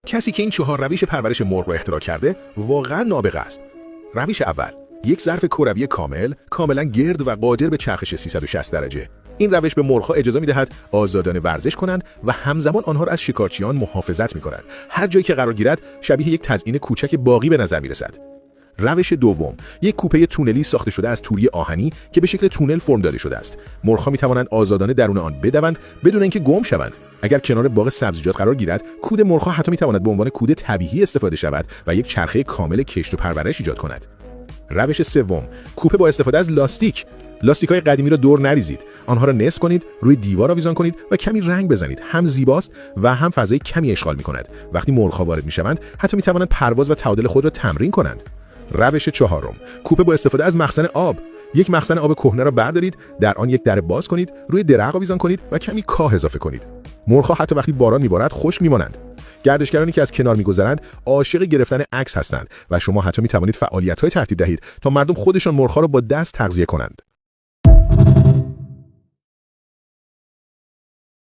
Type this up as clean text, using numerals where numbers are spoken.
کسی که این 4 روش پرورش مرغ را اختراع کرده واقعا نابغه است. روش اول، یک ظرف کروی کاملا گرد و قادر به چرخش 360 درجه. این روش به مرغ‌ها اجازه می‌دهد آزادانه ورزش کنند و همزمان آنها را از شکارچیان محافظت می‌کند. هر جایی که قرار گیرد شبیه یک تزیین کوچک باغی به نظر می‌رسد. روش دوم، یک کوپه تونلی ساخته شده از توری آهنی که به شکل تونل فرم داده شده است. مرغ‌ها می‌توانند آزادانه درون آن بدوند بدون اینکه گم شوند. اگر کنار باغ سبزیجات قرار گیرد، کود مرغ‌ها حتی می‌تواند به عنوان کود طبیعی استفاده شود و یک چرخه کامل کشت و پرورش ایجاد کند. روش سوم، کوپه با استفاده از لاستیک‌های قدیمی را دور نریزید. آنها را نصف کنید، روی دیوار آویزان کنید و کمی رنگ بزنید. هم زیباست و هم فضای کمی اشغال می‌کند. وقتی مرغ‌ها وارد می‌شوند، حتی می‌توانند پرواز و تعادل خود را تمرین کنند. روش چهارم، کوپه با استفاده از مخزن آب. یک مخزن آب کهنه را بردارید، در آن یک دره باز کنید، روی درخت آویزان کنید و کمی کاه اضافه کنید. مرغ‌ها حتی وقتی باران می‌بارد خشک می‌مانند. گردشگرانی که از کنار می‌گذرند عاشق گرفتن عکس هستند و شما حتی می‌توانید فعالیت‌های ترتیب دهید تا مردم خودشان مرغ‌ها را با دست تغذیه کنند.